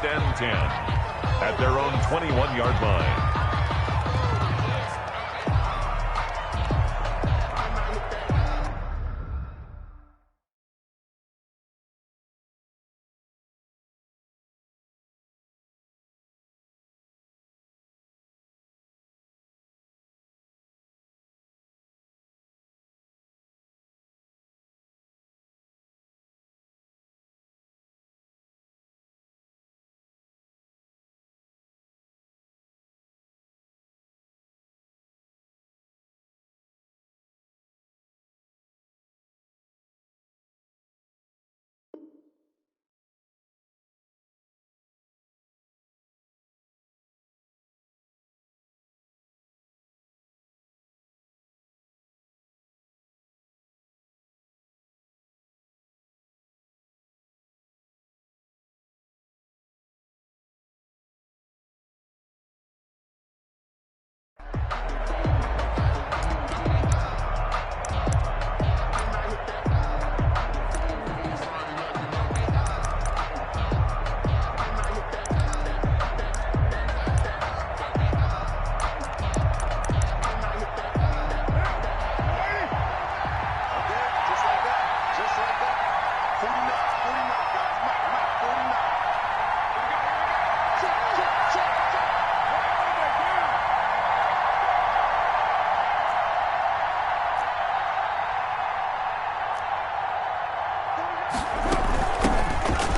and 10 at their own 21-yard line.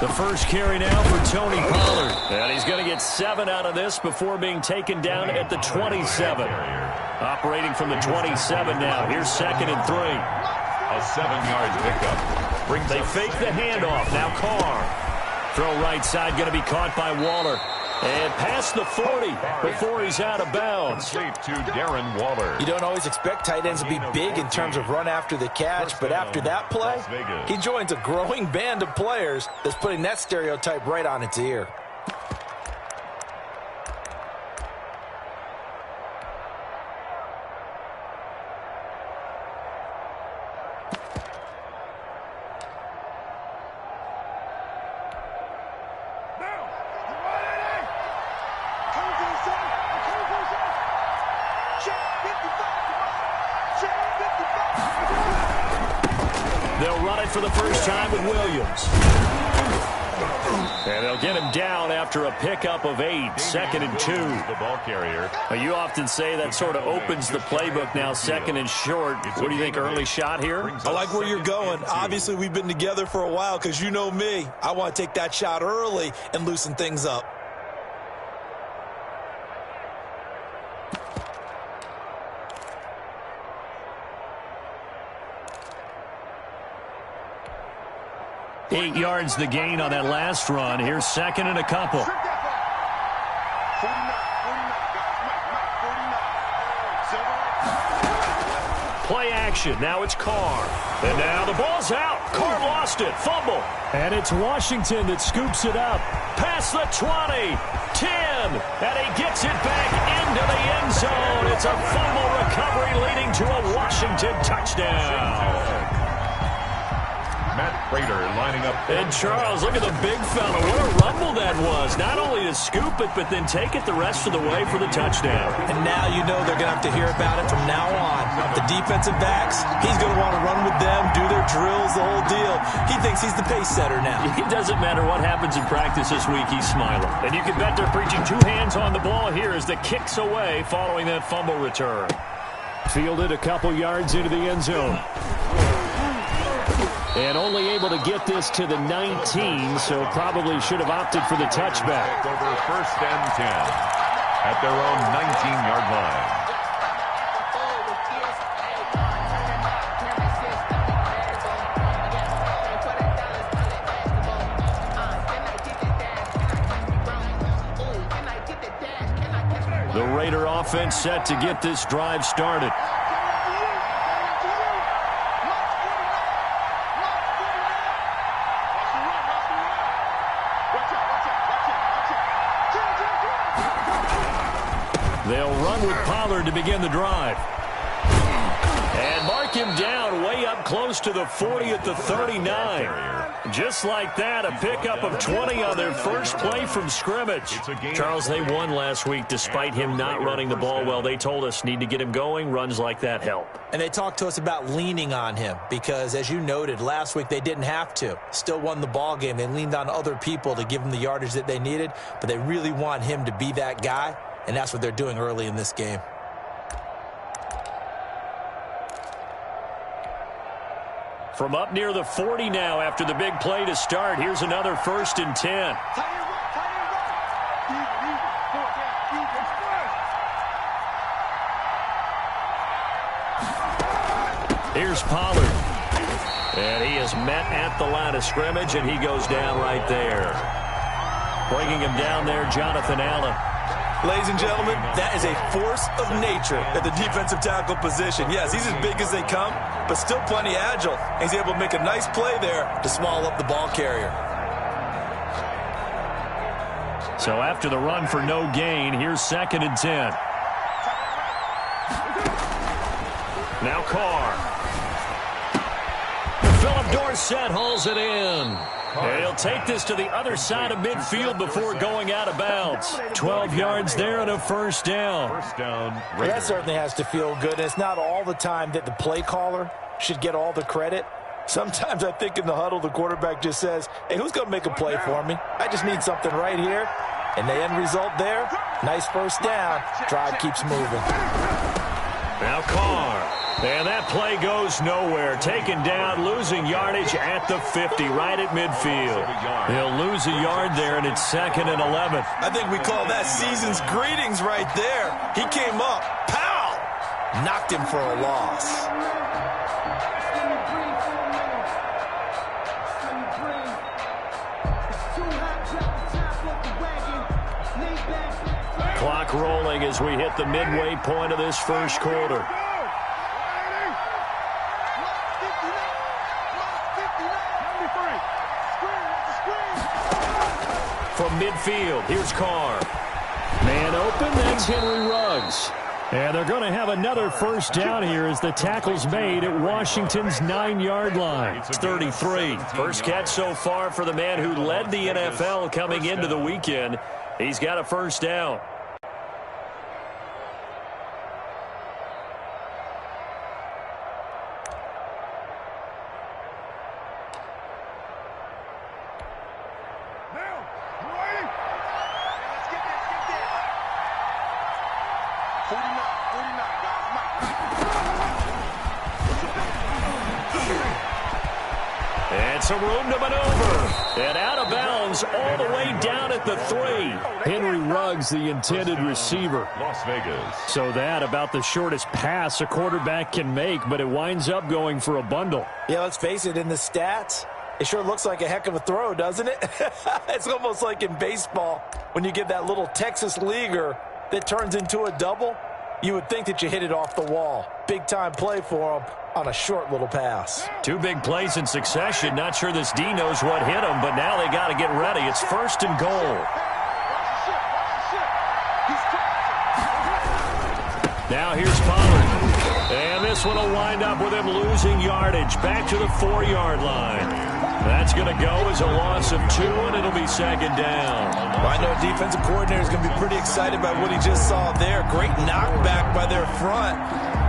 The first carry now for Tony Pollard. And he's going to get 7 out of this before being taken down at the 27. Operating from the 27 now. Here's 2nd and 3. A 7-yard pickup. They fake the handoff. Now Carr. Throw right side going to be caught by Waller. And past the 40 before he's out of bounds. Complete to Darren Waller. You don't always expect tight ends to be big in terms of run after the catch, but after that play, he joins a growing band of players that's putting that stereotype right on its ear. They'll run it for the first time with Williams. And they'll get him down after a pickup of 8, 2nd and 2. The ball carrier. You often say that sort of opens the playbook now, 2nd and short. What do you think, early shot here? I like where you're going. Obviously, we've been together for a while because you know me. I want to take that shot early and loosen things up. Eight yards the gain on that last run. Here's 2nd and a couple. Play action. Now it's Carr. And now the ball's out. Carr lost it. Fumble. And it's Washington that scoops it up. Past the 20. 10. And he gets it back into the end zone. It's a fumble recovery leading to a Washington touchdown. Matt Prater lining up. And Charles, look at the big fella. What a rumble that was. Not only to scoop it, but then take it the rest of the way for the touchdown. And now you know they're going to have to hear about it from now on. The defensive backs, he's going to want to run with them, do their drills, the whole deal. He thinks he's the pace setter now. It doesn't matter what happens in practice this week, he's smiling. And you can bet they're preaching 2 hands on the ball here as the kick's away following that fumble return. Fielded a couple yards into the end zone. And only able to get this to the 19, so probably should have opted for the touchback. Over 1st and 10 at their own 19-yard line. The Raider offense set to get this drive started. They'll run with Pollard to begin the drive. And him down way up close to the 40 at the 39. Just like that, a pickup of 20 on their first play from scrimmage. Charles, they won last week despite him not running the ball well. They told us need to get him going. Runs like that help. And they talked to us about leaning on him because, as you noted, last week they didn't have to. Still won the ball game. They leaned on other people to give them the yardage that they needed, but they really want him to be that guy, and that's what they're doing early in this game. From up near the 40 now after the big play to start. Here's another 1st and 10. Here's Pollard. And he is met at the line of scrimmage, and he goes down right there. Bringing him down there, Jonathan Allen. Ladies and gentlemen, that is a force of nature at the defensive tackle position. Yes, he's as big as they come, but still plenty agile. He's able to make a nice play there to small up the ball carrier. So after the run for no gain, here's 2nd and 10. Now Carr. Philip Dorsett hauls it in. And he'll take this to the other side of midfield before going out of bounds. 12 yards there and a 1st down. Well, that certainly has to feel good. And it's not all the time that the play caller should get all the credit. Sometimes I think in the huddle, the quarterback just says, hey, who's going to make a play for me? I just need something right here. And the end result there, nice 1st down. Drive keeps moving. Now Carr. And that play goes nowhere. Taken down, losing yardage at the 50, right at midfield. He'll lose a yard there, and it's 2nd and 11. I think we call that season's greetings right there. He came up, pow! Knocked him for a loss. Clock rolling as we hit the midway point of this first quarter. From midfield, here's Carr. Man open, that's Henry Ruggs. And they're going to have another 1st down here as the tackle's made at Washington's 9-yard line. It's 33. First catch so far for the man who led the NFL coming into the weekend. He's got a 1st down. And some room to maneuver. And out of bounds all the way down at the 3. Henry Ruggs, the intended receiver. Las Vegas. So that about the shortest pass a quarterback can make, but it winds up going for a bundle. Yeah, let's face it, in the stats, it sure looks like a heck of a throw, doesn't it? It's almost like in baseball when you get that little Texas leaguer that turns into a double. You would think that you hit it off the wall. Big-time play for him on a short little pass. 2 big plays in succession. Not sure this D knows what hit him, but now they got to get ready. It's 1st and goal. Now here's Pollard. And this one will wind up with him losing yardage. Back to the 4-yard line. That's going to go as a loss of 2, and it'll be 2nd down. Well, I know a defensive coordinator is going to be pretty excited by what he just saw there. Great knockback by their front.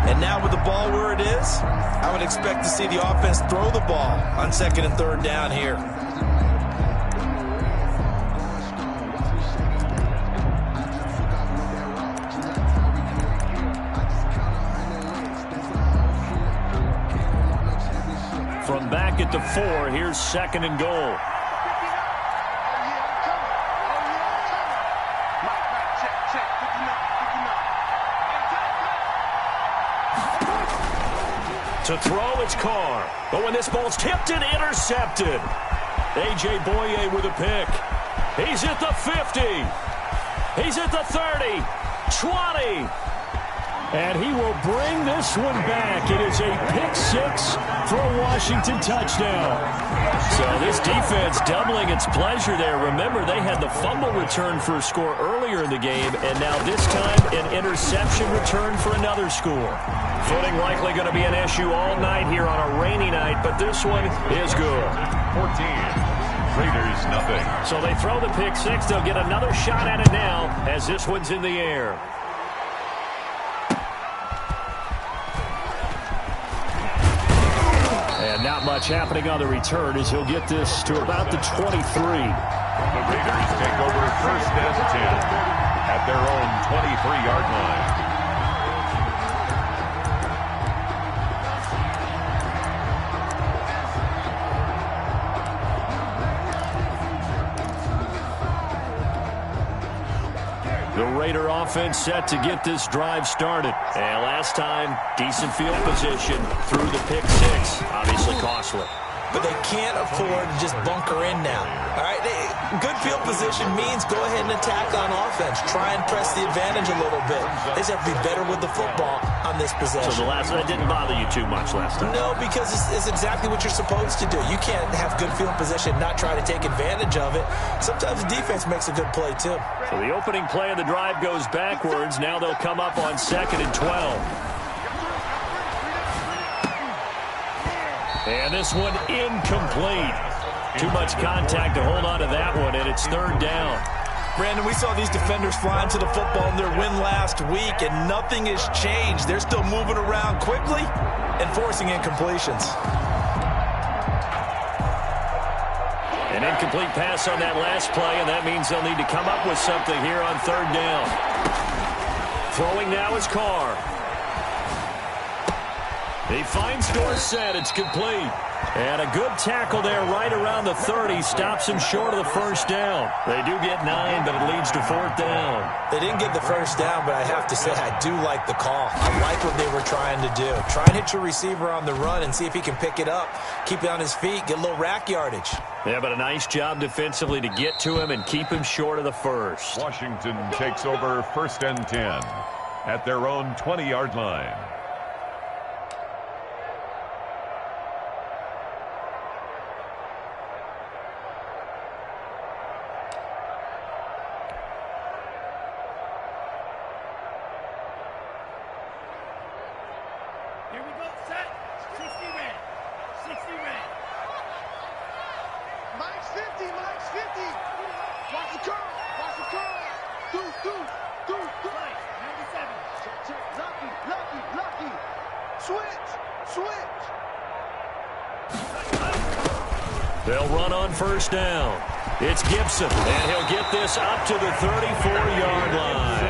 And now with the ball where it is, I would expect to see the offense throw the ball on 2nd and 3rd down here. From back at the 4, here's 2nd and goal. To throw, it's Carr. But when this ball's tipped and intercepted, A.J. Boye with a pick. He's at the 50. He's at the 30, 20. And he will bring this one back. It is a pick-6 for a Washington touchdown. So this defense doubling its pleasure there. Remember, they had the fumble return for a score earlier in the game, and now this time an interception return for another score. Footing likely going to be an issue all night here on a rainy night, but this one is good. 14. Raiders, nothing. So they throw the pick-6. They'll get another shot at it now as this one's in the air. And not much happening on the return as he'll get this to about the 23. The Raiders take over 1st and 10 at their own 23-yard line. The Raider offense set to get this drive started. And last time, decent field position through the pick-6. Obviously costly. But they can't afford to just bunker in now. All right, good field position means go ahead and attack on offense. Try and press the advantage a little bit. They just have to be better with the football on this possession. So that didn't bother you too much last time? No, because it's exactly what you're supposed to do. You can't have good field position, not try to take advantage of it. Sometimes the defense makes a good play, too. So the opening play of the drive goes backwards. Now they'll come up on 2nd and 12. And this one incomplete. Too much contact to hold on to that one, and it's 3rd down. Brandon, we saw these defenders flying to the football in their win last week, and nothing has changed. They're still moving around quickly and forcing incompletions. An incomplete pass on that last play, and that means they'll need to come up with something here on 3rd down. Throwing now is Carr. He finds Dorsett. It's complete. And a good tackle there right around the 30. Stops him short of the 1st down. They do get 9, but it leads to 4th down. They didn't get the 1st down, but I have to say I do like the call. I like what they were trying to do. Try and hit your receiver on the run and see if he can pick it up. Keep it on his feet. Get a little rack yardage. Yeah, but a nice job defensively to get to him and keep him short of the 1st. Washington takes over 1st and 10 at their own 20-yard line. They'll run on 1st down. It's Gibson, and he'll get this up to the 34-yard line.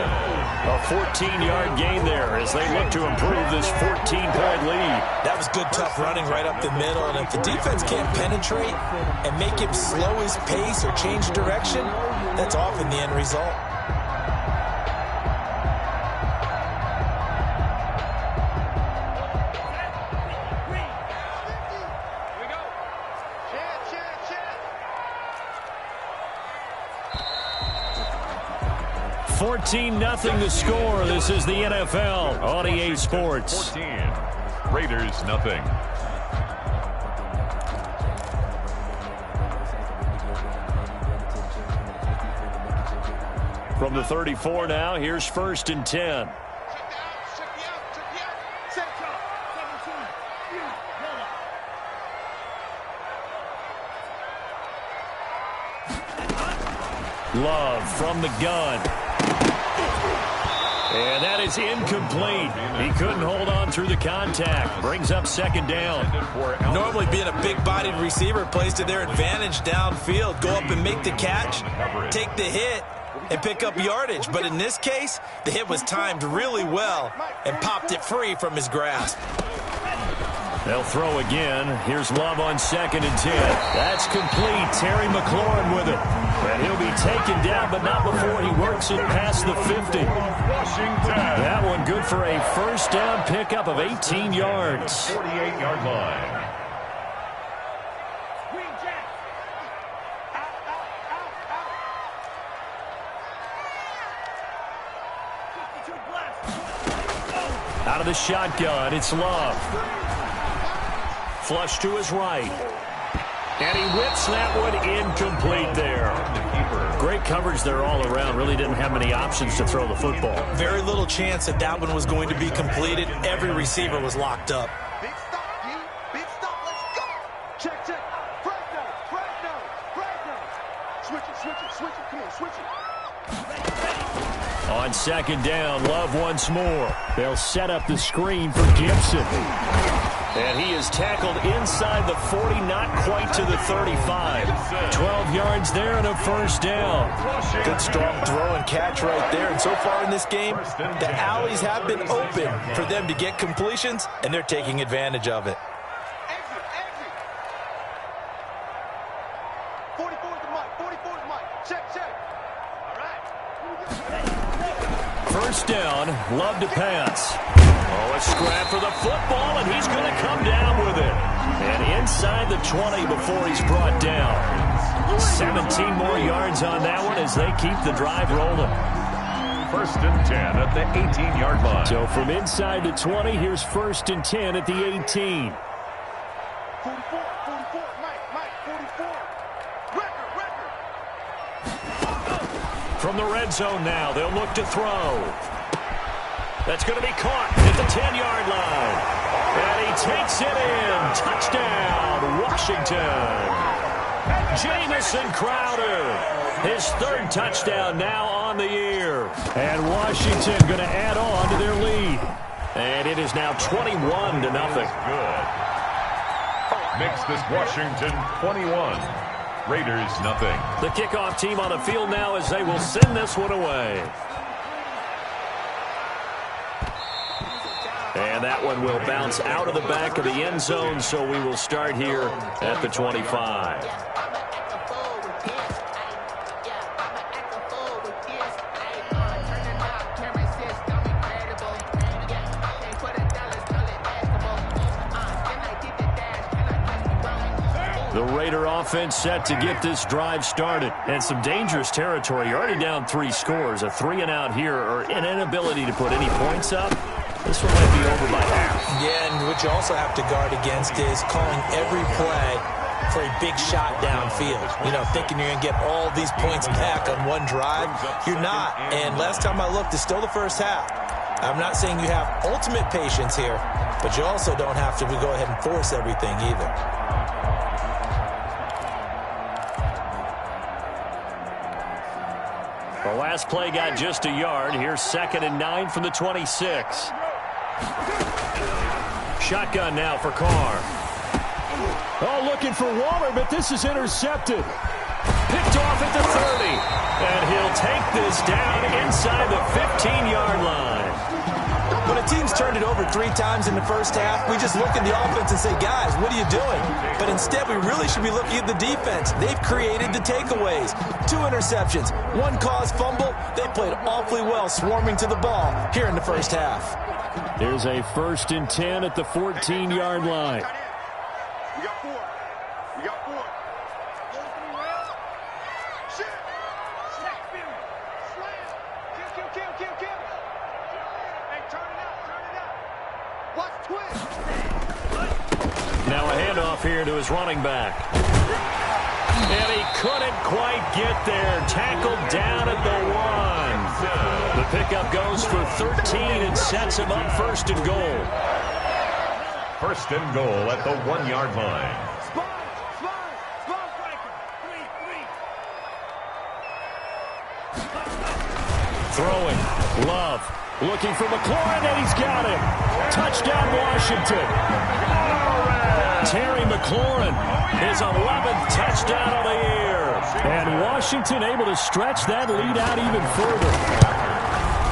A 14-yard gain there as they look to improve this 14-point lead. That was good, tough running right up the middle. And if the defense can't penetrate and make him slow his pace or change direction, that's often the end result. Nothing to score. This is the NFL on EA Sports. 14. Raiders, nothing. From the 34 now, here's 1st and 10. Love from the gun. And that is incomplete. He couldn't hold on through the contact. Brings up 2nd down. Normally being a big-bodied receiver plays to their advantage downfield. Go up and make the catch, take the hit, and pick up yardage. But in this case, the hit was timed really well and popped it free from his grasp. They'll throw again. Here's Love on 2nd and 10. That's complete. Terry McLaurin with it. And he'll be taken down, but not before he works it past the 50. That one good for a 1st down pickup of 18 yards. 48-yard line. Out of the shotgun, it's Love. Flush to his right. And he whips that one incomplete there. Great coverage there all around. Really didn't have many options to throw the football. Very little chance that that one was going to be completed. Every receiver was locked up. Big stop, G. Big stop. Let's go. Check, check. Break down. Break down. Break down. Switch it, switch it, switch it. Come on, switch it. On second down, Love once more. They'll set up the screen for Gibson. And he is tackled inside the 40, not quite to the 35. 12 yards there and a first down. Good strong throw and catch right there. And so far in this game, the alleys have been open for them to get completions, and they're taking advantage of it. Exit, exit. 44 is the mic. 44 is the mic. Check, check. All right. First down, Love to pass. Oh, a scrap for the football, and he's going to come down with it. And inside the 20 before he's brought down. 17 more yards on that one as they keep the drive rolling. First and 10 at the 18-yard line. So from inside the 20, here's first and 10 at the 18. 44, 44. Mike, 44. Record. From the red zone now, they'll look to throw. That's going to be caught at the 10-yard line. And he takes it in. Touchdown, Washington. Jamison Crowder. His third touchdown now on the year. And Washington going to add on to their lead. And it is now 21-0. Good. Makes this Washington 21. Raiders nothing. The kickoff team on the field now as they will send this one away. And that one will bounce out of the back of the end zone, so we will start here at the 25. The Raider offense set to get this drive started. And some dangerous territory. You're already down 3 scores. A 3-and-out here or an inability to put any points up. This one might be over by half. Yeah, and what you also have to guard against is calling every play for a big shot downfield. You know, thinking you're going to get all these points back on one drive. You're not. And last time I looked, it's still the first half. I'm not saying you have ultimate patience here, but you also don't have to go ahead and force everything either. The last play got just a yard. Here's 2nd and 9 from the 26. Shotgun now for Carr. Oh, looking for Waller, but this is intercepted. Picked off at the 30. And he'll take this down inside the 15-yard line. When a team's turned it over 3 times in the first half, we just look at the offense and say, guys, what are you doing? But instead, we really should be looking at the defense. They've created the takeaways. 2 interceptions, 1 caused fumble. They played awfully well swarming to the ball here in the first half. There's a 1st and 10 at the 14-yard line. We got 4. We got 4. Shit. Slam. Kill. Hey, turn it out. Watch twist. Now a handoff here to his running back. And he couldn't quite get there. Tackled down at the 1. The pickup goes for 13 and sets him up 1st and goal. 1st and goal at the 1-yard line. Throwing. Love. Looking for McLaurin, and he's got him. Touchdown, Washington. Terry McLaurin, his 11th touchdown of the year. And Washington able to stretch that lead out even further.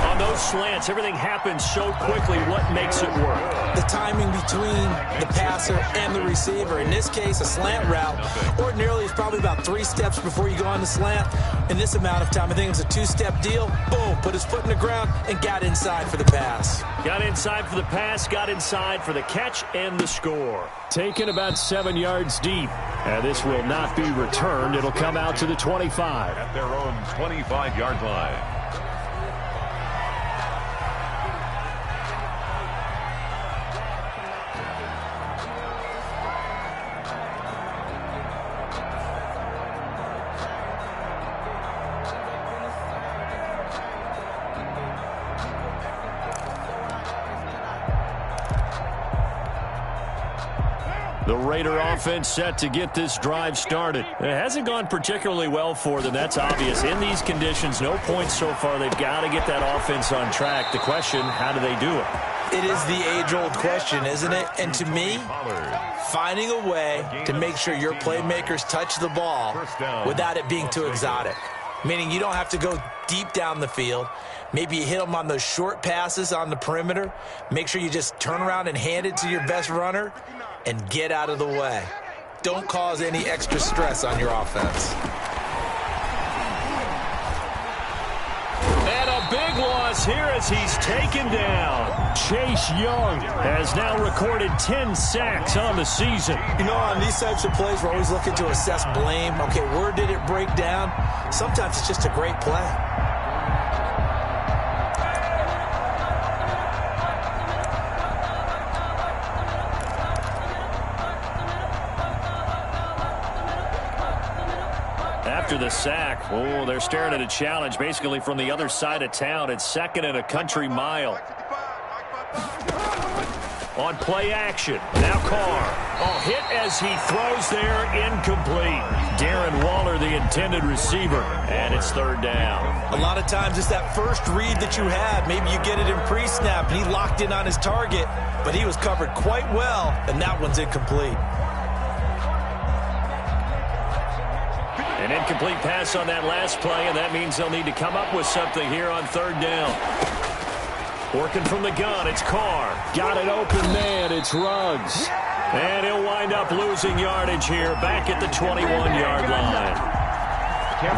On those slants, everything happens so quickly. What makes it work? The timing between the passer and the receiver. In this case, a slant route ordinarily is probably about 3 steps before you go on the slant. In this amount of time, I think it was a 2-step deal. Boom, put his foot in the ground and got inside for the pass. Got inside for the pass, got inside for the catch and the score. Taken about 7 yards deep. And this will not be returned. It'll come out to the 25. At their own 25-yard line. The Raider offense set to get this drive started. It hasn't gone particularly well for them. That's obvious. In these conditions, no points so far. They've got to get that offense on track. The question, how do they do it? It is the age-old question, isn't it? And to me, finding a way to make sure your playmakers touch the ball without it being too exotic. Meaning you don't have to go deep down the field. Maybe you hit them on those short passes on the perimeter. Make sure you just turn around and hand it to your best runner and get out of the way. Don't cause any extra stress on your offense. And a big loss here as he's taken down. Chase Young has now recorded 10 sacks on the season. You know, on these types of plays, we're always looking to assess blame. Okay, where did it break down? Sometimes it's just a great play. After the sack, oh, they're staring at a challenge basically from the other side of town. It's 2nd and a country mile. On play action, now Carr. Oh, hit as he throws there, incomplete. Darren Waller, the intended receiver, and it's 3rd down. A lot of times it's that first read that you have. Maybe you get it in pre-snap, and he locked in on his target, but he was covered quite well, and that one's incomplete. An incomplete pass on that last play, and that means they'll need to come up with something here on 3rd down. Working from the gun, it's Carr. Got an open man, it's Ruggs. And he'll wind up losing yardage here back at the 21-yard line.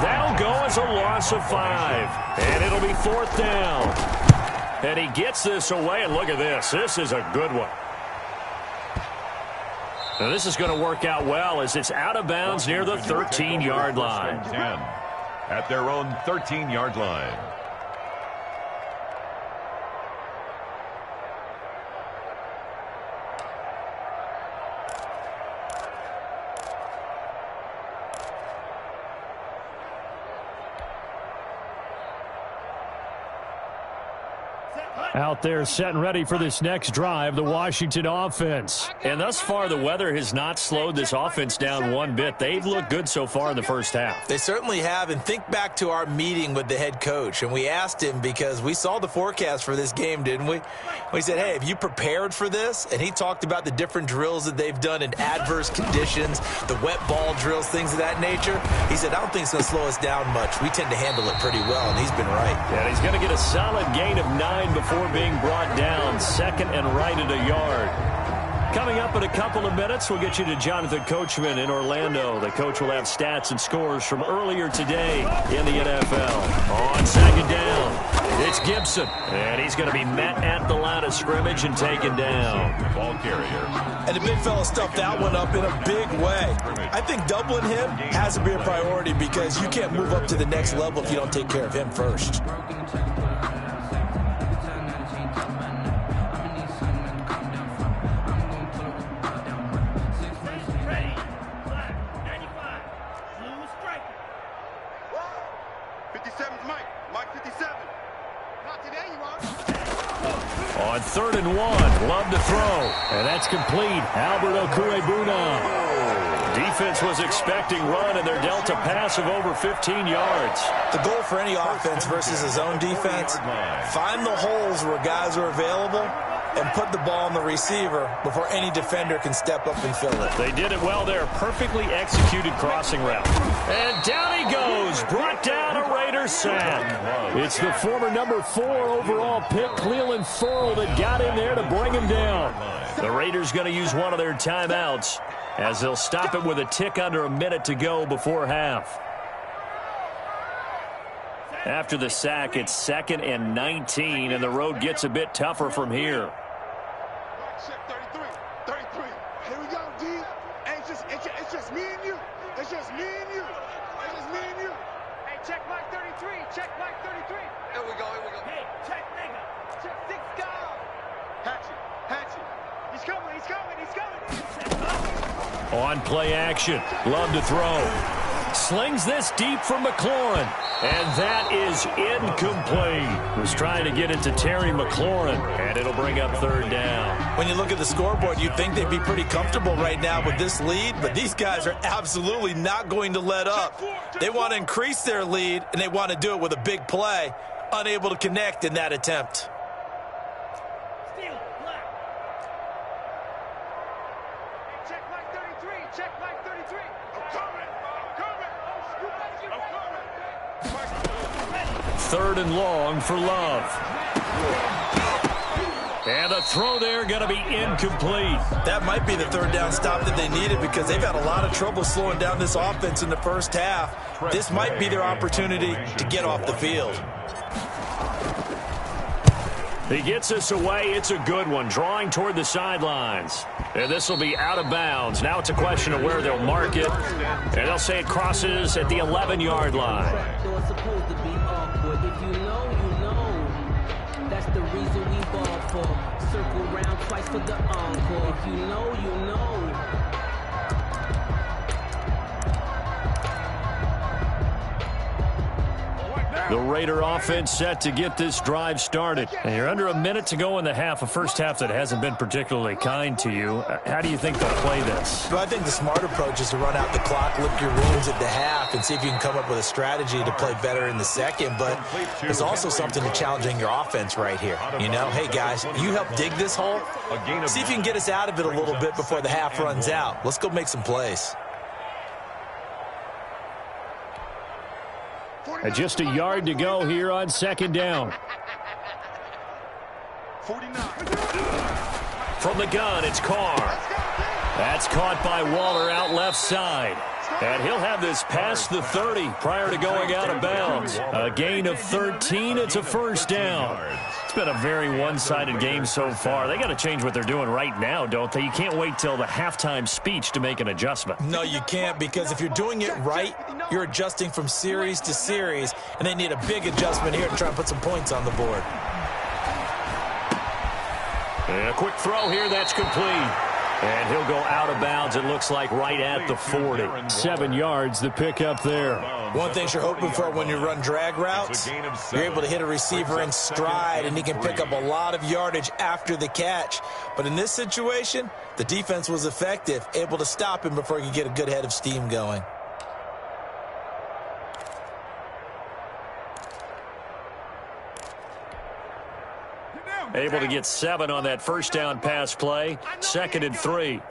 That'll go as a loss of 5. And it'll be 4th down. And he gets this away, and look at this. This is a good one. Now this is going to work out well as it's out of bounds near the 13-yard line. 10 at their own 13-yard line. Out there set and ready for this next drive, the Washington offense. And thus far, the weather has not slowed this offense down one bit. They've looked good so far in the first half. They certainly have. And think back to our meeting with the head coach. And we asked him because we saw the forecast for this game, didn't we? We said, hey, have you prepared for this? And he talked about the different drills that they've done in adverse conditions, the wet ball drills, things of that nature. He said, I don't think it's going to slow us down much. We tend to handle it pretty well, and he's been right. Yeah, he's going to get a solid gain of 9 before being brought down, 2nd and right at a yard. Coming up in a couple of minutes, we'll get you to Jonathan Coachman in Orlando. The coach will have stats and scores from earlier today in the NFL. On 2nd down, it's Gibson, and he's going to be met at the line of scrimmage and taken down. Ball carrier. And the big fella stuffed that one up in a big way. I think doubling him has to be a priority because you can't move up to the next level if you don't take care of him first. On 3rd and 1, Love to throw. And that's complete. Albert Okwuegbunam. Defense was expecting run, and they're dealt a pass of over 15 yards. The goal for any offense versus his own defense, find the holes where guys are available and put the ball on the receiver before any defender can step up and fill it. They did it well there. Perfectly executed crossing route. And down he goes. Brought down a Raiders sack. It's the former number 4 overall pick, Cleveland Ferrell, that got in there to bring him down. The Raiders going to use one of their timeouts as they'll stop it with a tick under a minute to go before half. After the sack, it's 2nd and 19, and the road gets a bit tougher from here. Check 33. Here we go, D. Hey, it's just me and you. It's just me and you. It's just me and you. Hey, check Mike 33. Check Mike 33. Here we go. Hey, check nigga. Check 6 guys. Hatchet. He's coming. On play action, Love to throw. Slings this deep from McLaurin. And that is incomplete. Was trying to get it to Terry McLaurin, and it'll bring up third down. When you look at the scoreboard, you'd think they'd be pretty comfortable right now with this lead, but these guys are absolutely not going to let up. They want to increase their lead, and they want to do it with a big play. Unable to connect in that attempt. Third and long for Love. And the throw there going to be incomplete. That might be the third down stop that they needed because they've had a lot of trouble slowing down this offense in the first half. This might be their opportunity to get off the field. He gets us away. It's a good one, drawing toward the sidelines. And this will be out of bounds. Now it's a question of where they'll mark it. And they'll say it crosses at the 11-yard line. If you know, you know. That's the reason we ball for. Circle round twice for the encore. If you know, you know. The Raider offense set to get this drive started. And you're under a minute to go in the half, a first half that hasn't been particularly kind to you. How do you think they'll play this? Well, I think the smart approach is to run out the clock, lick your wounds at the half, and see if you can come up with a strategy to play better in the second. But there's also something to challenging your offense right here. You know, hey, guys, you help dig this hole. See if you can get us out of it a little bit before the half runs out. Let's go make some plays. Just a yard to go here on second down. 49. From the gun, it's Carr. That's caught by Waller out left side. And he'll have this past the 30 prior to going out of bounds. A gain of 13. It's a first down. It's been a very one-sided game so far. They got to change what they're doing right now, don't they? You can't wait till the halftime speech to make an adjustment. No, you can't, because if you're doing it right, you're adjusting from series to series, and they need a big adjustment here to try and put some points on the board. And a quick throw here, that's complete. And he'll go out of bounds, it looks like, right at the 40. 7 yards, the pickup there. One thing you're hoping for when you run drag routes, you're able to hit a receiver in stride, and he can pick up a lot of yardage after the catch. But in this situation, the defense was effective, able to stop him before he could get a good head of steam going. Able to get 7 on that first down pass play. 2nd and 3.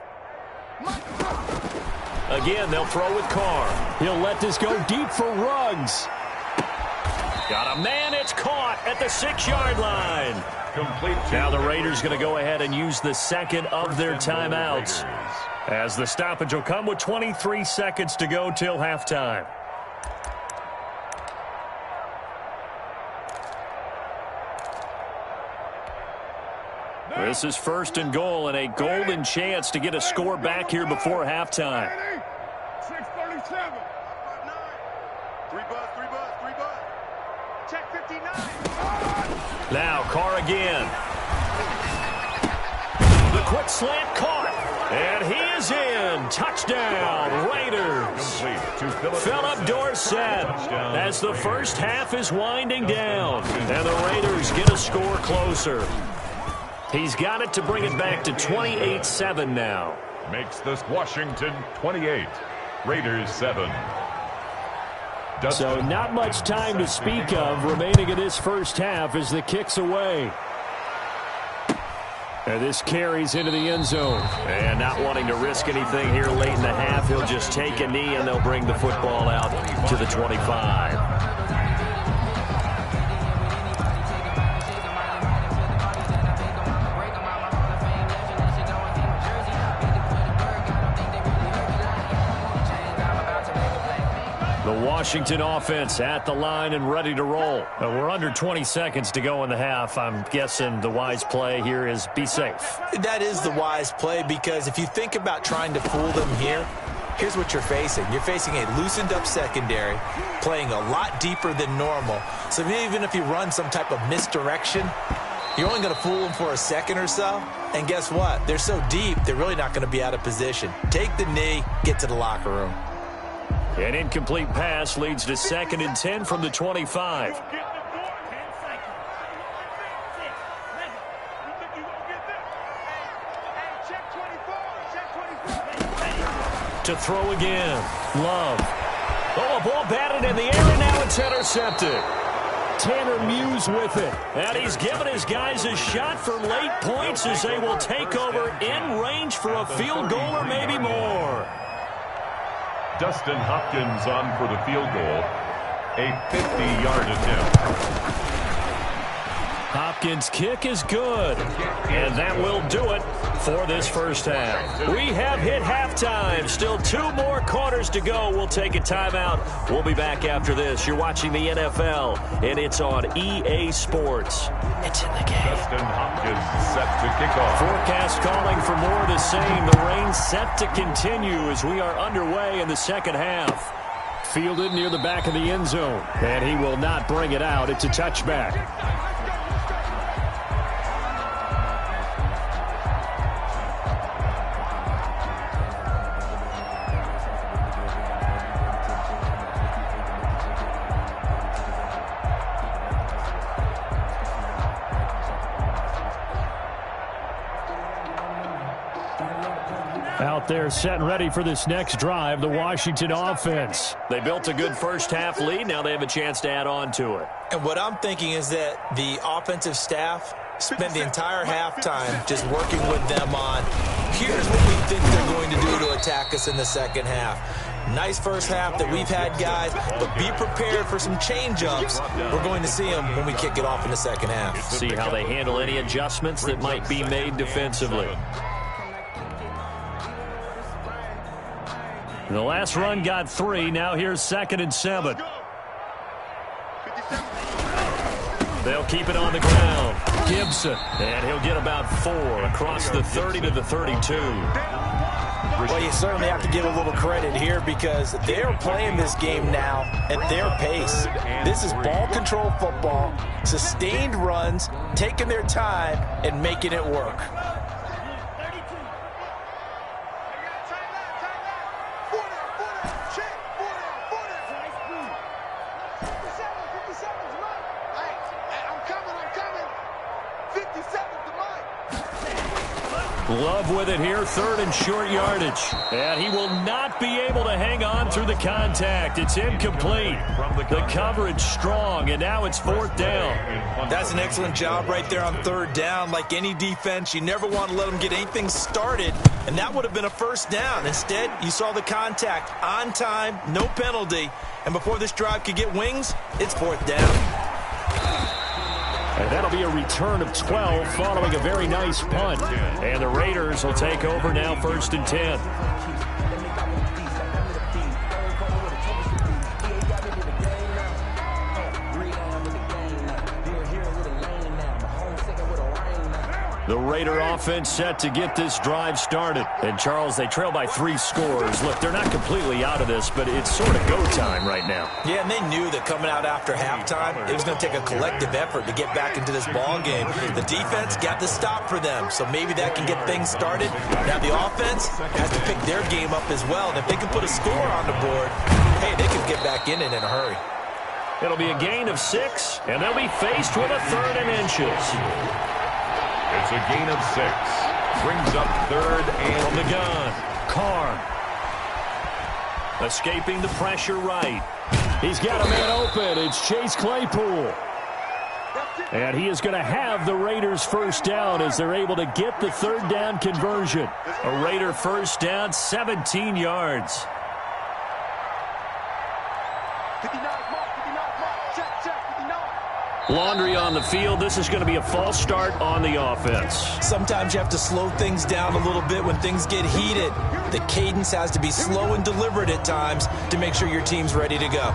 Again, they'll throw with Carr. He'll let this go deep for Ruggs. Got a man, it's caught at the 6-yard line. Now the Raiders going to go ahead and use the second of their timeouts, as the stoppage will come with 23 seconds to go till halftime. This is 1st and goal, and a golden chance to get a score back here before halftime. 6:37. 3 bus. Check 59. Now Carr again. The quick slant caught, and he is in. Touchdown, Raiders. Philip Dorsett, as the first half is winding down, and the Raiders get a score closer. He's got it to bring it back to 28-7 now. Makes this Washington 28, Raiders 7. So not much time to speak of remaining in this first half as the kick's away. And this carries into the end zone. And not wanting to risk anything here late in the half, he'll just take a knee and they'll bring the football out to the 25. The Washington offense at the line and ready to roll. We're under 20 seconds to go in the half. I'm guessing the wise play here is be safe. That is the wise play, because if you think about trying to fool them here, here's what you're facing. You're facing a loosened up secondary, playing a lot deeper than normal. So even if you run some type of misdirection, you're only going to fool them for a second or so. And guess what? They're so deep, they're really not going to be out of position. Take the knee, get to the locker room. An incomplete pass leads to 2nd and 10 from the 25. To throw again. Love. Oh, a ball batted in the air, and now it's intercepted. Tanner Muse with it. And he's given his guys a shot for late points as they will take over in range for a field goal or maybe more. Dustin Hopkins on for the field goal. A 50-yard attempt. Hopkins' kick is good. And that will do it for this first half. We have hit halftime. Still 2 more quarters to go. We'll take a timeout. We'll be back after this. You're watching the NFL, and it's on EA Sports. It's in the game. Dustin Hopkins set to kick off. Forecast calling for more of the same. The rain set to continue as we are underway in the second half. Fielded near the back of the end zone, and he will not bring it out. It's a touchback. Out there set and ready for this next drive, the Washington offense. They built a good first half lead. Now they have a chance to add on to it. And what I'm thinking is that the offensive staff spent the entire halftime just working with them on, here's what we think they're going to do to attack us in the second half. Nice first half that we've had, guys, but be prepared for some change-ups. We're going to see them when we kick it off in the second half. See how they handle any adjustments that might be made defensively. The last run got 3. Now here's 2nd and 7. They'll keep it on the ground. Gibson, and he'll get about 4 across the 30 to the 32. Well, you certainly have to give a little credit here because they're playing this game now at their pace. This is ball control football, sustained runs, taking their time, and making it work. Love with it here, 3rd and short yardage. And he will not be able to hang on through the contact. It's incomplete. The coverage strong, and now it's 4th down. That's an excellent job right there on 3rd down. Like any defense, you never want to let them get anything started, and that would have been a 1st down. Instead, you saw the contact on time, no penalty, and before this drive could get wings, it's 4th down. And that'll be a return of 12 following a very nice punt. And the Raiders will take over now, 1st and 10. The Raider offense set to get this drive started. And, Charles, they trail by 3 scores. Look, they're not completely out of this, but it's sort of go time right now. Yeah, and they knew that coming out after halftime, it was going to take a collective effort to get back into this ball game. The defense got the stop for them, so maybe that can get things started. Now the offense has to pick their game up as well. And if they can put a score on the board, hey, they can get back in it in a hurry. It'll be a gain of 6, and they'll be faced with a 3rd and inches. It's a gain of 6. Brings up 3rd and from the gun. Carr. Escaping the pressure right. He's got a man open. It's Chase Claypool. And he is going to have the Raiders' 1st down as they're able to get the 3rd down conversion. A Raider 1st down, 17 yards. 59 mark, check, 59. Laundry on the field. This is going to be a false start on the offense. Sometimes you have to slow things down a little bit when things get heated. The cadence has to be slow and deliberate at times to make sure your team's ready to go.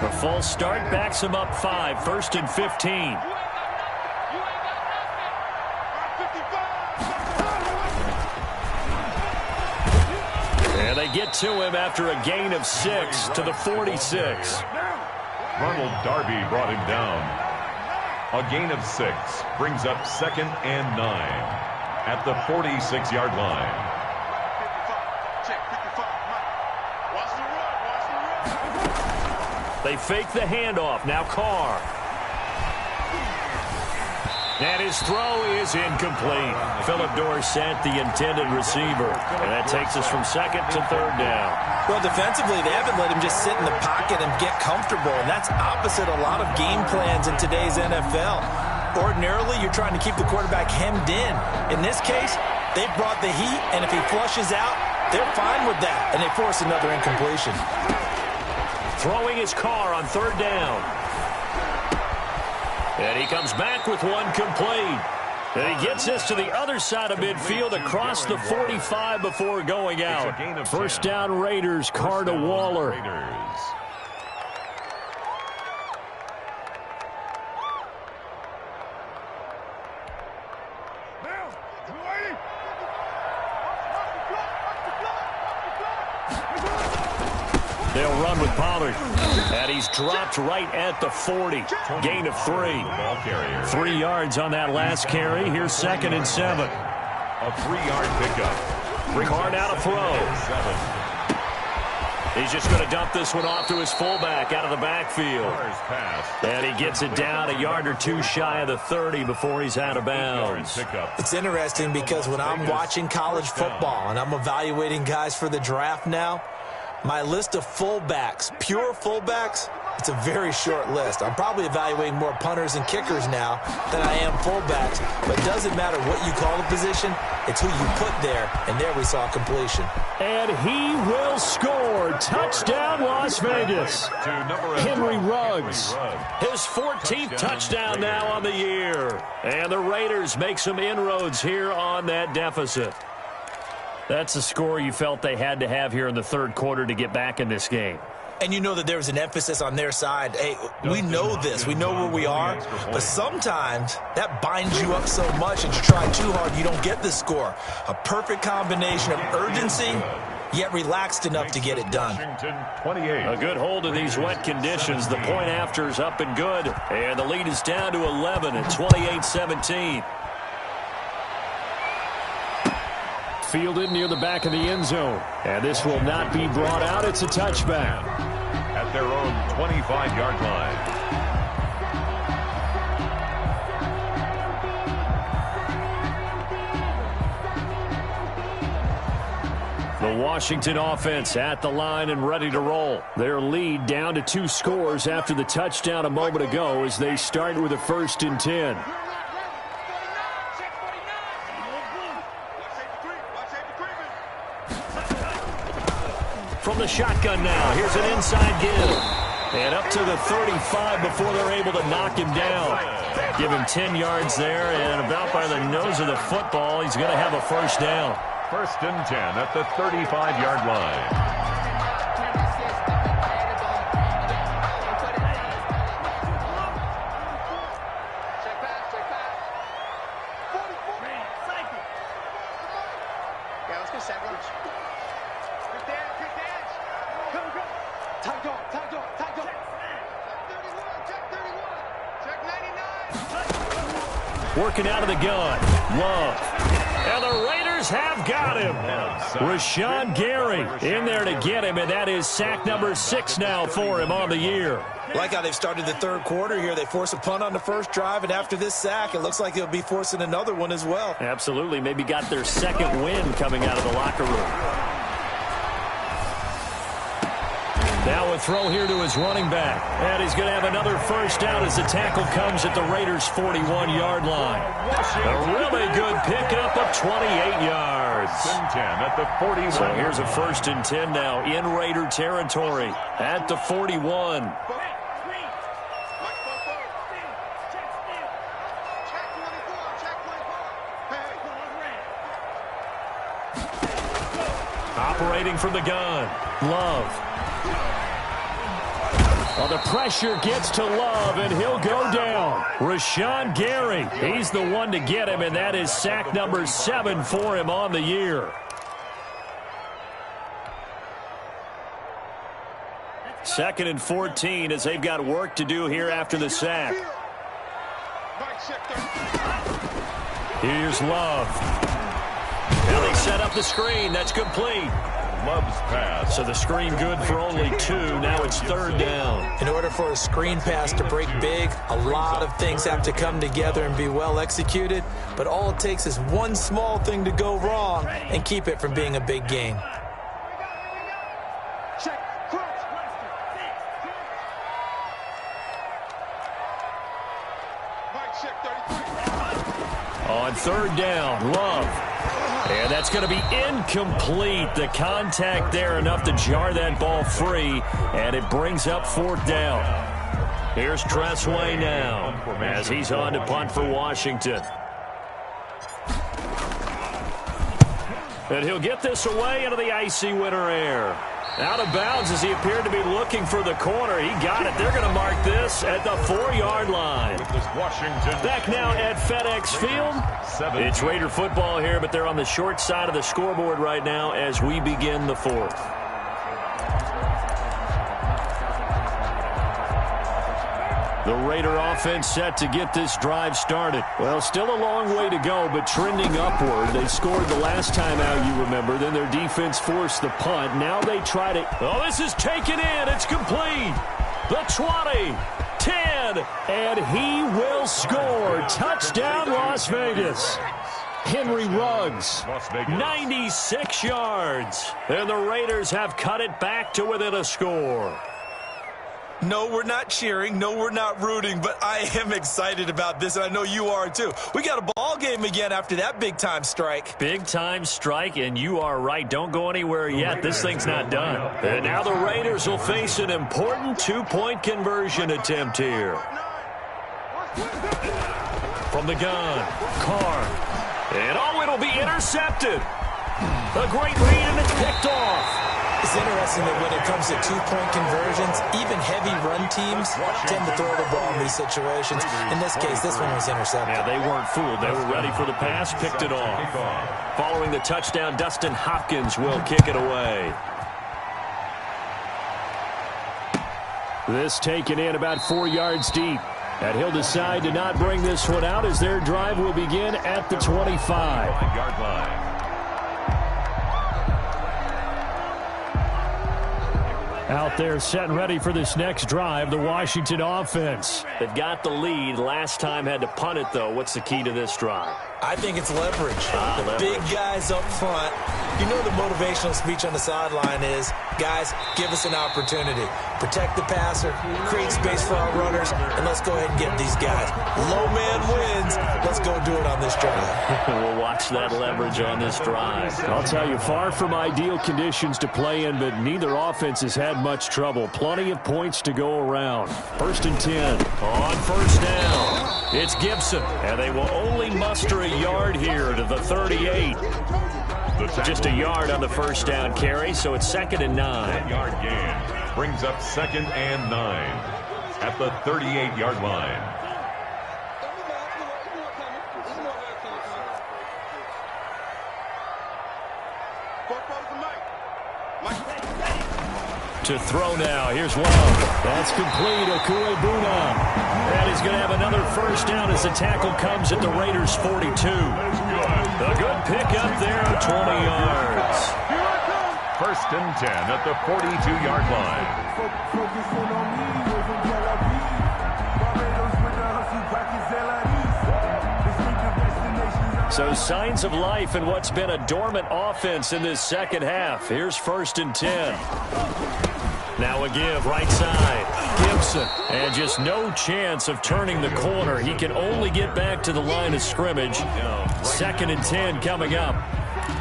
The false start backs him up 5, 1st and 15. And they get to him after a gain of 6 to the 46. Ronald Darby brought him down. A gain of 6 brings up 2nd and 9 at the 46-yard line. They fake the handoff. Now Carr. And his throw is incomplete. Philip Dorsett, the intended receiver. And that takes us from 2nd to 3rd down. Well, defensively, they haven't let him just sit in the pocket and get comfortable. And that's opposite a lot of game plans in today's NFL. Ordinarily, you're trying to keep the quarterback hemmed in. In this case, they brought the heat, and if he flushes out, they're fine with that. And they force another incompletion. Throwing his Carr on 3rd down. And he comes back with one complete. And he gets this to the other side of midfield across the 45 before going out. 1st down Raiders, Carr to Waller. They'll run with Pollard. And he's dropped right at the 40. Gain of 3. 3 yards on that last carry. Here's 2nd and 7. A 3-yard pickup. Carr now to throw. He's just going to dump this one off to his fullback out of the backfield. And he gets it down a yard or 2 shy of the 30 before he's out of bounds. It's interesting because when I'm watching college football and I'm evaluating guys for the draft now, my list of fullbacks, pure fullbacks, it's a very short list. I'm probably evaluating more punters and kickers now than I am fullbacks. But it doesn't matter what you call the position. It's who you put there. And there we saw completion. And he will score. Touchdown, Las Vegas. Henry Ruggs. His 14th touchdown now on the year. And the Raiders make some inroads here on that deficit. That's a score you felt they had to have here in the 3rd quarter to get back in this game. And you know that there was an emphasis on their side. Hey, we know this. We know where we are. But sometimes that binds you up so much and you try too hard, you don't get the score. A perfect combination of urgency, yet relaxed enough to get it done. A good hold in these wet conditions. The point after is up and good. And the lead is down to 11 at 28-17. Fielded near the back of the end zone. And this will not be brought out. It's a touchback. At their own 25-yard line. The Washington offense at the line and ready to roll. Their lead down to 2 scores after the touchdown a moment ago as they start with a 1st and 10. From the shotgun now, here's an inside give. And up to the 35 before they're able to knock him down. Give him 10 yards there, and about by the nose of the football, he's going to have a 1st down. 1st and 10 at the 35-yard line. Working out of the gun. Love. And the Raiders have got him. Rashawn Gary in there to get him, and that is sack number 6 now for him on the year. Like how they've started the 3rd quarter here. They force a punt on the 1st drive, and after this sack, it looks like they'll be forcing another one as well. Absolutely. Maybe got their 2nd win coming out of the locker room. Now a throw here to his running back. And he's going to have another 1st down as the tackle comes at the Raiders' 41-yard line. A really good pickup of 28 yards. 10 at the 41. So here's a 1st and 10 now in Raider territory at the 41. Operating from the gun. Love. Well, the pressure gets to Love, and he'll go down. Rashawn Gary, he's the one to get him, and that is sack number 7 for him on the year. 2nd and 14 as they've got work to do here after the sack. Here's Love. Now they set up the screen. That's complete. Love's pass. So the screen good for only 2. Now it's 3rd down. In order for a screen pass to break big, a lot of things have to come together and be well executed. But all it takes is one small thing to go wrong and keep it from being a big gain. On 3rd down, Love. And that's going to be incomplete. The contact there enough to jar that ball free, and it brings up 4th down. Here's Tressway now as he's on to punt for Washington. And he'll get this away into the icy winter air. Out of bounds as he appeared to be looking for the corner. He got it. They're going to mark this at the 4-yard line. Back now at FedEx Field. It's Raider football here, but they're on the short side of the scoreboard right now as we begin the 4th. The Raider offense set to get this drive started. Well, still a long way to go, but trending upward. They scored the last time out, you remember. Then their defense forced the punt. Now they try to... Oh, this is taken in. It's complete. The 20, 10, and he will score. Touchdown, Las Vegas. Henry Ruggs, 96 yards. And the Raiders have cut it back to within a score. No, we're not cheering. No, we're not rooting, but I am excited about this, and I know you are too. We got a ball game again after that big-time strike. Big-time strike, and you are right. Don't go anywhere yet. This thing's not done. And now the Raiders will face an important 2-point conversion attempt here. From the gun, Carr. And oh, it'll be intercepted. A great read, and it's picked off. It's interesting that when it comes to 2-point conversions, even heavy run teams tend to throw the ball in these situations. In this case, this one was intercepted. Yeah, they weren't fooled. They were ready for the pass, picked it off. Following the touchdown, Dustin Hopkins will kick it away. This taken in about 4 yards deep. And he'll decide to not bring this one out as their drive will begin at the 25-yard line. Out there set and ready for this next drive, the Washington offense. They've got the lead. Last time had to punt it, though. What's the key to this drive? I think it's leverage. Big guys up front. You know the motivational speech on the sideline is, guys, give us an opportunity. Protect the passer, create space for our runners, and let's go ahead and get these guys. Low man wins. Let's go do it on this drive. We'll watch that leverage on this drive. I'll tell you, far from ideal conditions to play in, but neither offense has had much trouble. Plenty of points to go around. 1st and 10. On 1st down, it's Gibson, and they will only muster a yard here to the 38. Just a yard on the 1st down carry, so it's 2nd and 9. Yard gain brings up 2nd and 9 at the 38-yard line. To throw now. Here's Love. That's complete. Okuebuna. And he's going to have another 1st down as the tackle comes at the Raiders' 42. A good pickup there, 20 yards. 1st and 10 at the 42-yard line. So signs of life in what's been a dormant offense in this second half. Here's 1st and 10. Now a give, right side. Gibson. And just no chance of turning the corner. He can only get back to the line of scrimmage. 2nd and 10 coming up.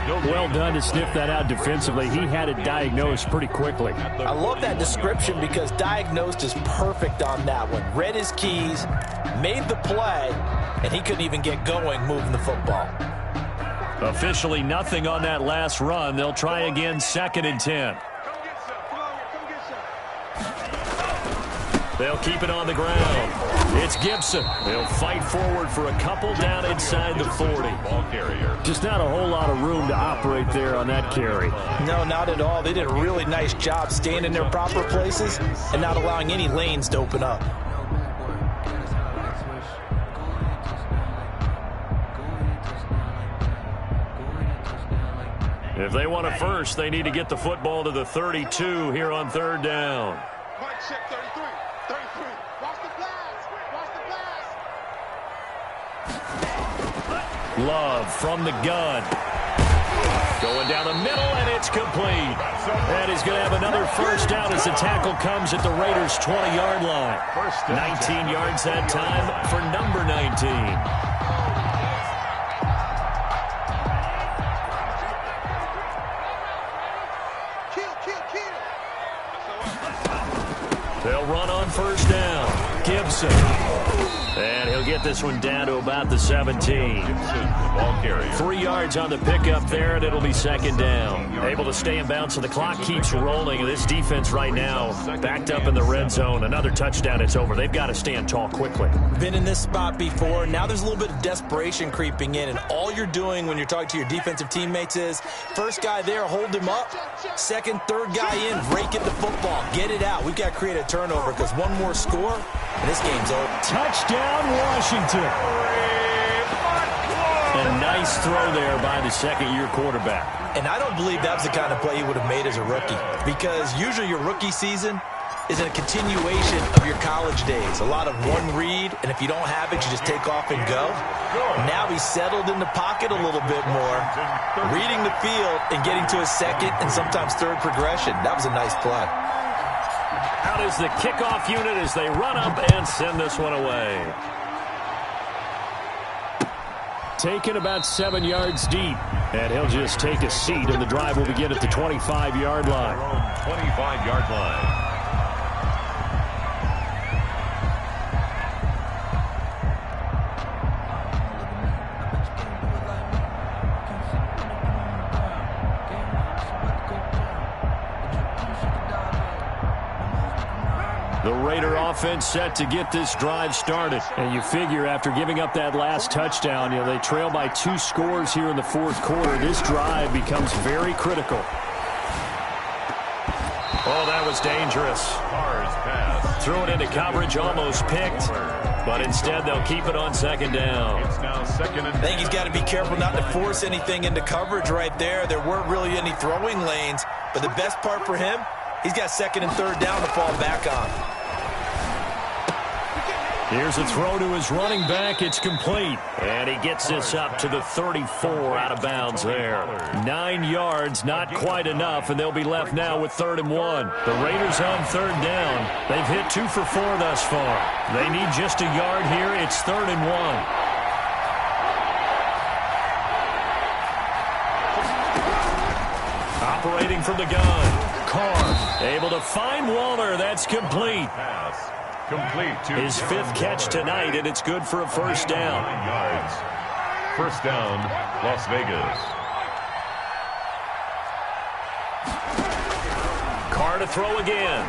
Well done to sniff that out defensively. He had it diagnosed pretty quickly. I love that description because diagnosed is perfect on that one. Read his keys, made the play, and he couldn't even get going moving the football. Officially nothing on that last run. They'll try again, 2nd and 10. They'll keep it on the ground. It's Gibson. They'll fight forward for a couple down inside the 40. Ball carrier. Just not a whole lot of room to operate there on that carry. No, not at all. They did a really nice job staying in their proper places and not allowing any lanes to open up. If they want a first, they need to get the football to the 32 here on third down. Mike check 33. 33. Watch the blast. Watch the blast. Love from the gun. Going down the middle, and it's complete. And he's going to have another first down as the tackle comes at the Raiders' 20-yard line. 19 yards that time for number 19. They'll run on first down. Gibson. And he'll get this one down to about the 17. Ball carrier. 3 yards on the pickup there, and it'll be second down. Able to stay in bounds, so the clock keeps rolling. And this defense right now backed up in the red zone. Another touchdown, it's over. They've got to stand tall quickly. Been in this spot before. Now there's a little bit of desperation creeping in, and all you're doing when you're talking to your defensive teammates is first guy there, hold him up. Second, third guy in, break it the football. Get it out. We've got to create a turnover because one more score, and this game's over. Touchdown, Washington. A nice throw there by the second-year quarterback. And I don't believe that was the kind of play he would have made as a rookie, because usually your rookie season is a continuation of your college days. A lot of one read, and if you don't have it, you just take off and go. Now he's settled in the pocket a little bit more, reading the field and getting to a second and sometimes third progression. That was a nice play. Out is the kickoff unit as they run up and send this one away. Taken about 7 yards deep, and he'll just take a seat, and the drive will begin at the 25-yard line. 25-yard line. The Raider offense set to get this drive started. And you figure after giving up that last touchdown, they trail by 2 scores here in the fourth quarter. This drive becomes very critical. Oh, that was dangerous. Threw it into coverage, almost picked. But instead, they'll keep it on second down. It's now second and I think he's got to be careful not to force anything into coverage right there. There weren't really any throwing lanes. But the best part for him, he's got second and third down to fall back on. Here's a throw to his running back. It's complete. And he gets this up to the 34 out of bounds there. 9 yards, not quite enough, and they'll be left now with 3rd and 1. The Raiders on third down. They've hit 2 for 4 thus far. They need just a yard here. It's 3rd and 1. Operating from the gun. Carr able to find Waller. That's complete. pass. Complete to His 5th catch tonight, and it's good for a first down. 9 yards. First down, Las Vegas. Carr to throw again.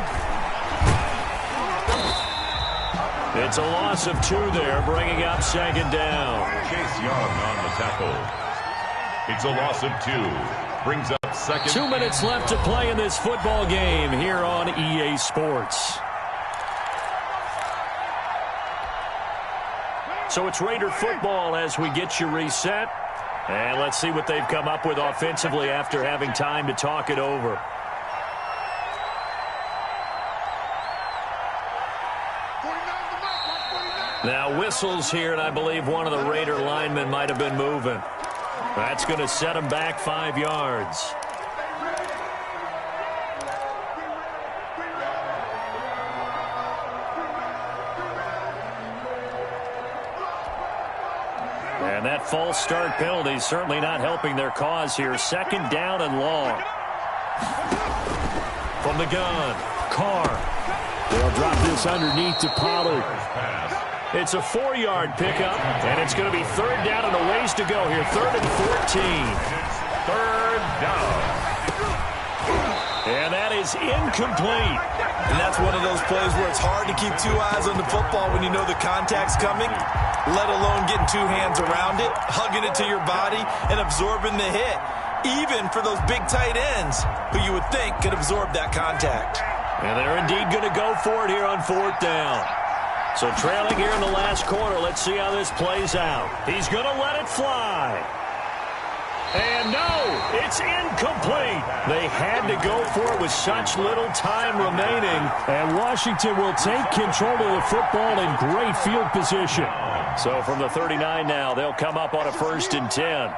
It's a loss of 2 there, bringing up second down. Chase Young on the tackle. It's a loss of 2. Brings up second. 2 minutes left to play in this football game here on EA Sports. So it's Raider football as we get you reset. And let's see what they've come up with offensively after having time to talk it over. Now whistles here, and I believe one of the Raider linemen might have been moving. That's going to set him back 5 yards. And that false start penalty is certainly not helping their cause here. Second down and long. From the gun, Carr. They'll drop this underneath to Pollard. It's a 4-yard pickup, and it's going to be 3rd down and a ways to go here. 3rd and 14. Third down. And that is incomplete. And that's one of those plays where it's hard to keep two eyes on the football when you know the contact's coming, let alone getting two hands around it, hugging it to your body, and absorbing the hit, even for those big tight ends who you would think could absorb that contact. And they're indeed going to go for it here on 4th down. So trailing here in the last quarter, let's see how this plays out. He's going to let it fly. And no, it's incomplete. They had to go for it with such little time remaining. And Washington will take control of the football in great field position. So from the 39 now, they'll come up on a 1st and 10.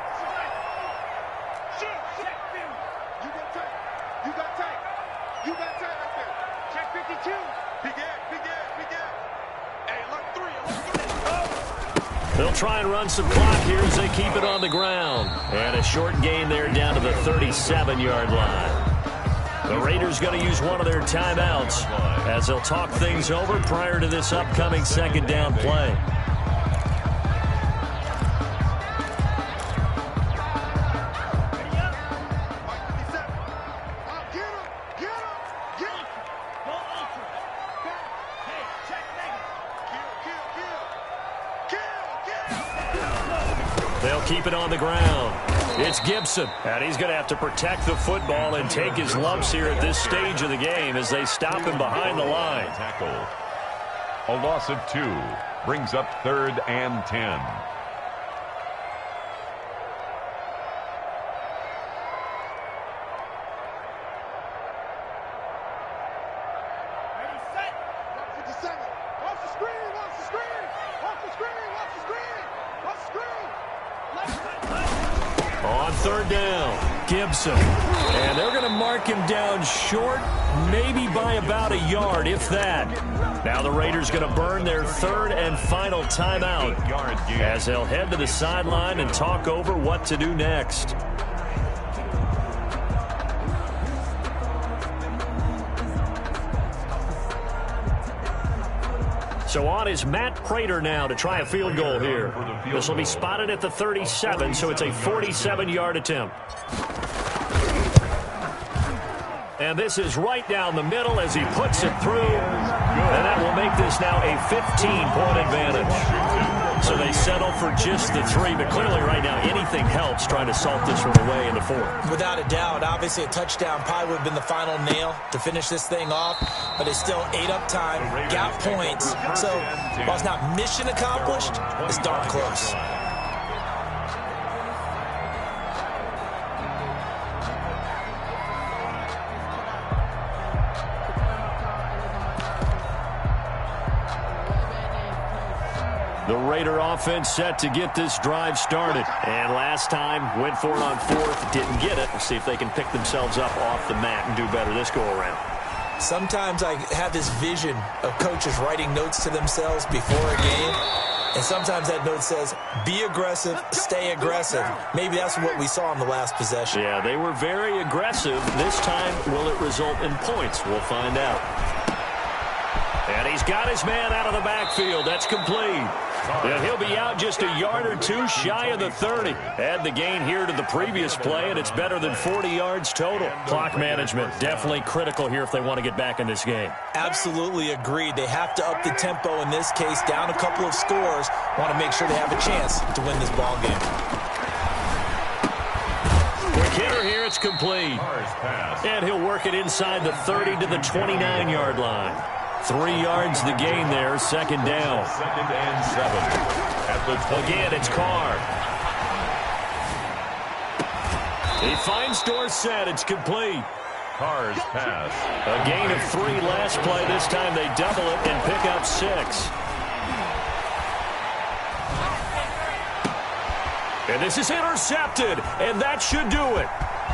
They'll try and run some clock here as they keep it on the ground. And a short gain there down to the 37-yard line. The Raiders going to use one of their timeouts as they'll talk things over prior to this upcoming 2nd down play. They'll keep it on the ground. It's Gibson, and he's going to have to protect the football and take his lumps here at this stage of the game as they stop him behind the line. Tackle. A loss of 2 brings up 3rd and 10. On 3rd down, Gibson. And they're going to mark him down short, maybe by about a yard, if that. Now the Raiders going to burn their 3rd and final timeout as they'll head to the sideline and talk over what to do next. So on is Matt Prater now to try a field goal here. This will be spotted at the 37, so it's a 47-yard attempt. And this is right down the middle as he puts it through. And that will make this now a 15-point advantage. So they settle for just the 3, but clearly right now anything helps trying to salt this one away in the 4th. Without a doubt, obviously a touchdown probably would have been the final nail to finish this thing off, but they still ate up time, got points. So while it's not mission accomplished, it's darn close. The Raider offense set to get this drive started. And last time, went for it on 4th, didn't get it. We'll see if they can pick themselves up off the mat and do better this go-around. Sometimes I have this vision of coaches writing notes to themselves before a game. And sometimes that note says, be aggressive, stay aggressive. Maybe that's what we saw in the last possession. Yeah, they were very aggressive. This time, will it result in points? We'll find out. And he's got his man out of the backfield. That's complete. And he'll be out just a yard or 2 shy of the 30. Add the gain here to the previous play, and it's better than 40 yards total. Clock management definitely critical here if they want to get back in this game. Absolutely agreed. They have to up the tempo in this case, down a couple of scores. Want to make sure they have a chance to win this ball game. Quick hitter here, it's complete. And he'll work it inside the 30 to the 29-yard line. 3 yards the gain there, 2nd down. 2nd and 7. At the Again, it's Carr. He finds Dorsett. It's complete. Carr's pass. A gain of 3 last play. This time they double it and pick up 6. And this is intercepted, and that should do it.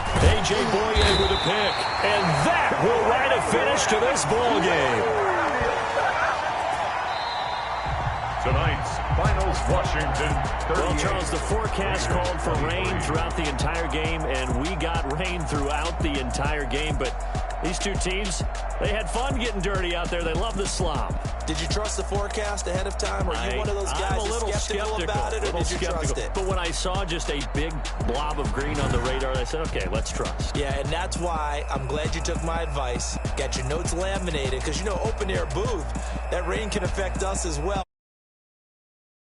A.J. Boye with a pick, and that will write a finish to this ball game. Tonight's finals, Washington 38. Well, Charles, the forecast called for rain throughout the entire game, and we got rain throughout the entire game, but These two teams, they had fun getting dirty out there. They love the slop. Did you trust the forecast ahead of time? Or are you one of those guys I'm a little skeptical about it, or did you trust it? But when I saw just a big blob of green on the radar, I said, okay, let's trust. Yeah, and that's why I'm glad you took my advice. Got your notes laminated, because, you know, open-air booth, that rain can affect us as well.